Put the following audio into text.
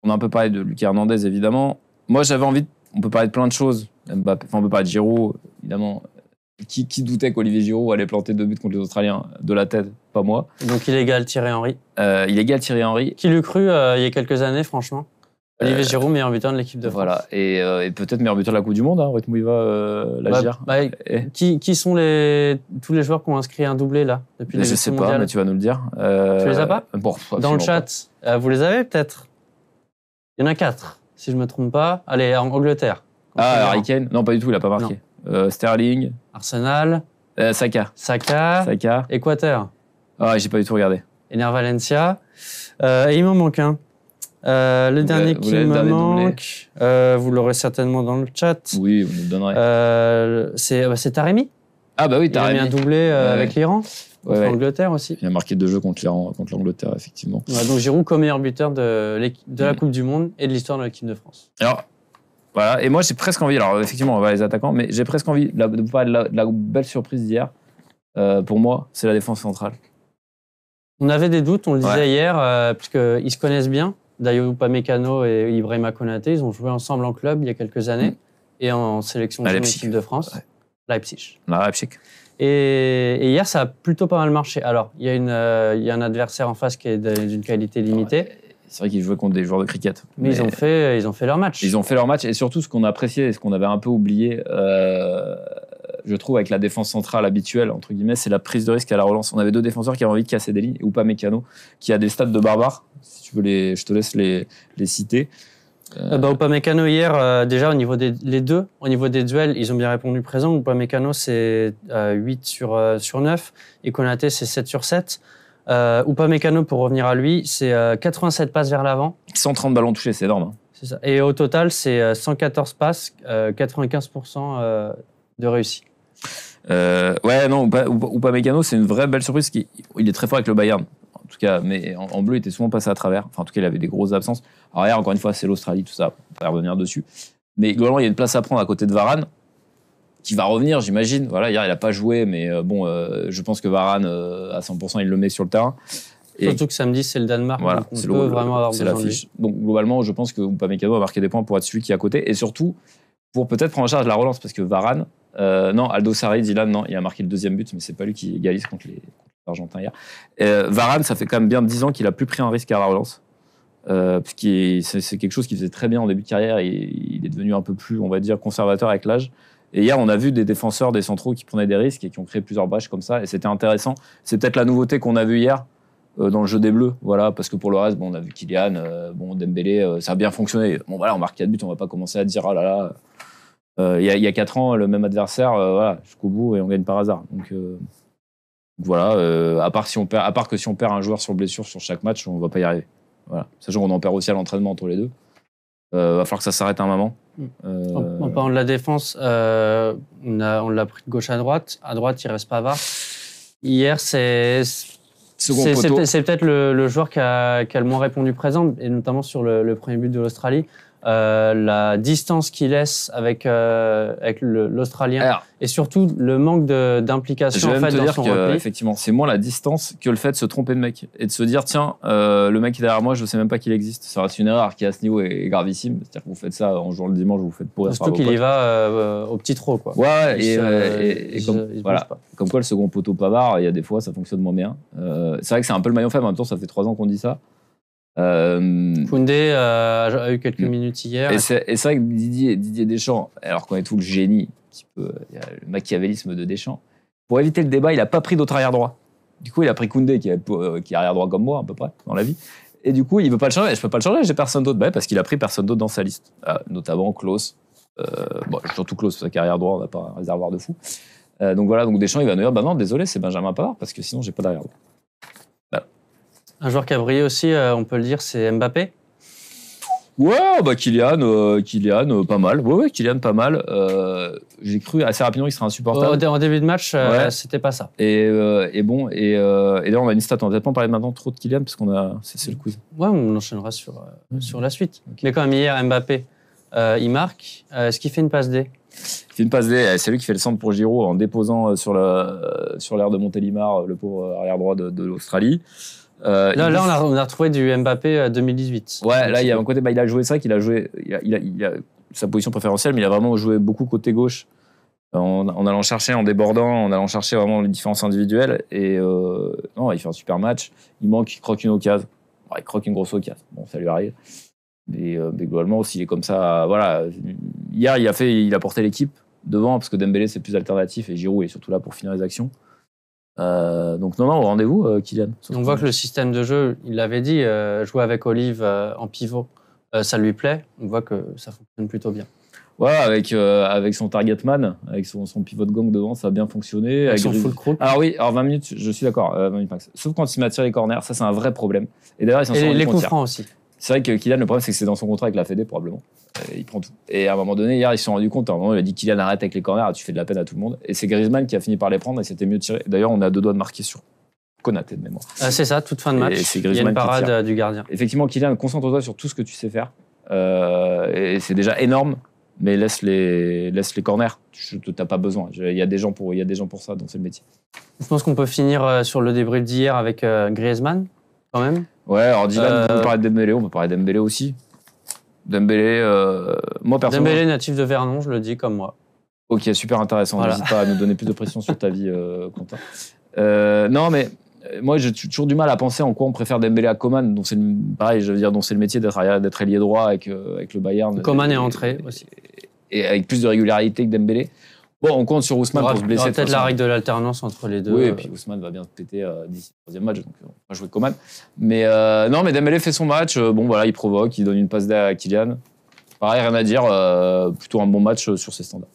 on a un peu parlé de Lucas Hernandez, évidemment. Moi, j'avais envie, on peut parler de plein de choses. Mbappé, on peut parler de Giroud, évidemment. Qui doutait qu'Olivier Giroud allait planter 2 buts contre les Australiens de la tête? Pas moi. Donc illégal Thierry Henry. Illégal Thierry Henry. Qui l'eut cru il y a quelques années, franchement. Olivier Giroud, meilleur buteur de l'équipe de France. Voilà, et peut-être meilleur buteur de la Coupe du Monde, hein, rythme où il va, l'Agir. Qui sont tous les joueurs qui ont inscrit un doublé là depuis le début Je sais pas, mais tu vas nous le dire. Tu les as pas? Bon, dans le chat, vous les avez peut-être? Il y en a 4, si je me trompe pas. Allez, en Angleterre. Harry Kane? Non, pas du tout, il a pas marqué. Sterling. Arsenal. Saka. Équateur. Ah, j'ai pas du tout regardé. Ener Valencia. Et il m'en manque un. Le dernier qui me manque, vous l'aurez certainement dans le chat. Oui, vous nous le donnerez. C'est Taremi. Ah bah oui, Taremi. Il a mis un doublé avec l'Iran, contre l'Angleterre aussi. Il a marqué 2 jeux contre l'Angleterre, effectivement. Ouais, donc Giroud comme meilleur buteur de la Coupe du Monde et de l'histoire de l'équipe de France. Alors, voilà, et moi j'ai presque envie, alors effectivement on va les attaquants, mais j'ai presque envie de vous parler de la belle surprise d'hier. Pour moi, c'est la défense centrale. On avait des doutes, on le disait hier, puisqu'ils se connaissent bien. Dayo Upamecano et Ibrahima Konaté, ils ont joué ensemble en club il y a quelques années et en sélection de l'équipe de France. Ouais. Leipzig. Et hier, ça a plutôt pas mal marché. Alors, il y a un adversaire en face qui est d'une qualité limitée. Ouais. C'est vrai qu'ils jouaient contre des joueurs de cricket. Mais ils ont fait leur match. Ils ont fait leur match et surtout ce qu'on a apprécié et ce qu'on avait un peu oublié, je trouve, avec la défense centrale habituelle, entre guillemets, c'est la prise de risque à la relance. On avait 2 défenseurs qui avaient envie de casser des lignes, et Upamecano, qui a des stats de barbare. Si tu veux, je te laisse les citer. Upamecano hier, déjà au niveau des duels, ils ont bien répondu présent. Upamecano c'est 8 sur 9 et Konaté c'est 7 sur 7. Upamecano, pour revenir à lui, c'est 87 passes vers l'avant. 130 ballons touchés, c'est énorme. Hein. C'est ça. Et au total, c'est 114 passes, 95% de réussi. Upamecano, c'est une vraie belle surprise. Il est très fort avec le Bayern, en tout cas, mais en bleu, il était souvent passé à travers. Enfin, en tout cas, il avait des grosses absences. Alors, hier, encore une fois, c'est l'Australie, tout ça, on va revenir dessus. Mais globalement, il y a une place à prendre à côté de Varane, qui va revenir, j'imagine. Voilà, hier, il n'a pas joué, mais je pense que Varane, à 100%, il le met sur le terrain. Surtout que samedi, c'est le Danemark, voilà, donc on peut vraiment avoir besoin de lui. Donc, globalement, je pense que Upamecano va marquer des points pour être celui qui est à côté. Et surtout, pour peut-être prendre en charge la relance, parce que Varane, Aldo Sarri, Dylan, non, il a marqué le 2e but, mais c'est pas lui qui égalise contre les Argentins hier. Varane, ça fait quand même bien 10 ans qu'il a plus pris un risque à la relance. Parce que c'est quelque chose qu'il faisait très bien en début de carrière. Il est devenu un peu plus, on va dire, conservateur avec l'âge. Et hier, on a vu des défenseurs, des centraux qui prenaient des risques et qui ont créé plusieurs brèches comme ça. Et c'était intéressant. C'est peut-être la nouveauté qu'on a vue hier dans le jeu des Bleus. Voilà, parce que pour le reste, on a vu Kylian, Dembélé, ça a bien fonctionné. Bon, voilà, on marque 4 buts, on va pas commencer à dire ah là là. Il y a 4 ans, le même adversaire, voilà, jusqu'au bout et on gagne par hasard. Donc voilà, à part que si on perd un joueur sur blessure sur chaque match, on va pas y arriver. Voilà. Sachant qu'on en perd aussi à l'entraînement entre les deux. Va falloir que ça s'arrête un moment. En parlant de la défense, on l'a pris de gauche à droite. À droite, il reste Pavard. Hier, c'est peut-être le joueur qui a le moins répondu présent, et notamment sur le premier but de l'Australie. La distance qu'il laisse avec l'Australien. Alors, et surtout le manque d'implication dans son repli. Effectivement, c'est moins la distance que le fait de se tromper de mec et de se dire tiens, le mec qui est derrière moi, je sais même pas qu'il existe. Ça reste une erreur qui à ce niveau est gravissime. C'est-à-dire que vous faites ça en jouant le dimanche, vous vous faites pourrir. Surtout qu'il y va au petit trot, quoi. Ouais, et comme quoi le second poteau Pavard, il y a des fois ça fonctionne moins bien. C'est vrai que c'est un peu le maillon faible. En même temps, ça fait 3 ans qu'on dit ça. Koundé a eu quelques minutes hier. Et c'est vrai que Didier Deschamps, alors qu'on est tout le génie, il y a le machiavélisme de Deschamps, pour éviter le débat, il n'a pas pris d'autre arrière droit. Du coup, il a pris Koundé, qui est arrière droit comme moi, à peu près, dans la vie. Et du coup, il ne veut pas le changer. Je ne peux pas le changer, j'ai personne d'autre. Parce qu'il a pris personne d'autre dans sa liste. Notamment Klose. Surtout Klose, parce qu'arrière droit, on n'a pas un réservoir de fou. Donc voilà, donc Deschamps, il va nous dire non, désolé, c'est Benjamin Pavard, parce que sinon, j'ai pas d'arrière droit. Un joueur qui a brillé aussi, on peut le dire, c'est Mbappé. Ouais, Kylian, pas mal. Ouais, Kylian, pas mal. J'ai cru assez rapidement qu'il serait insupportable. En début de match, c'était pas ça. Et d'ailleurs, on a une stat. On va peut-être pas parler maintenant trop de Kylian, parce c'est le quiz. Ouais, on enchaînera sur la suite. Okay. Mais quand même, hier, Mbappé, il marque. Est-ce qu'il fait une passe D? Il fait une passe D. C'est lui qui fait le centre pour Giroud en déposant sur l'aire de Montélimar, le pauvre arrière droit de l'Australie. Là, on a retrouvé du Mbappé 2018. Ouais, là, il y a un côté, il a joué ça, qu'il a joué, il a sa position préférentielle, mais il a vraiment joué beaucoup côté gauche, en allant chercher, en débordant, en allant chercher vraiment les différences individuelles. Et non, il fait un super match. Il croque une occasion. Il croque une grosse occasion. Bon, ça lui arrive. Mais globalement, s'il est comme ça, voilà. Hier, il a porté l'équipe devant, parce que Dembélé, c'est plus alternatif, et Giroud est surtout là pour finir les actions. Donc non, au rendez-vous, Kylian. On voit que le système de jeu, il l'avait dit, jouer avec Olive en pivot, ça lui plaît. On voit que ça fonctionne plutôt bien. Ouais, avec son target man, avec son pivot de gang devant, ça a bien fonctionné. Avec son full crook. Alors oui, 20 minutes, je suis d'accord, 20 minutes max. Sauf quand il m'attire les corners, ça c'est un vrai problème. Et d'ailleurs, les coups francs aussi. C'est vrai que Kylian, le problème c'est que c'est dans son contrat avec la Fédé probablement. Il prend tout. Et à un moment donné, hier, ils se sont rendus compte. À un moment, il a dit Kylian, arrête avec les corners, tu fais de la peine à tout le monde. Et c'est Griezmann qui a fini par les prendre et c'était mieux tiré. D'ailleurs, on a 2 doigts de marquer sur Konaté de mémoire. C'est ça, toute fin de match. Il y a une parade du gardien. Effectivement, Kylian, concentre-toi sur tout ce que tu sais faire. Et c'est déjà énorme, mais laisse les corners. Tu n'as pas besoin. Il y a des gens pour ça, donc c'est le métier. Je pense qu'on peut finir sur le débrief d'hier avec Griezmann, quand même. Ouais, alors Dylan, on peut parler de Dembélé, on peut parler de Dembélé aussi. Dembélé, moi personnellement. Dembélé, natif de Vernon, je le dis comme moi. Ok, super intéressant. Voilà. N'hésite pas à nous donner plus de pression sur ta vie, Quentin. Non, mais moi, j'ai toujours du mal à penser en quoi on préfère Dembélé à Coman. Donc c'est pareil, je veux dire, donc c'est le métier d'être ailier droit avec le Bayern. Coman est entré aussi. Et avec plus de régularité que Dembélé. Bon, on compte sur Ousmane pour se blesser. Il y aura peut-être la règle de l'alternance entre les deux. Oui, et puis Ousmane va bien se péter d'ici le 3e match, donc on va jouer Coman. Mais non, mais Dembélé fait son match. Bon, voilà, il provoque, il donne une passe à Kylian. Pareil, rien à dire. Plutôt un bon match sur ses standards.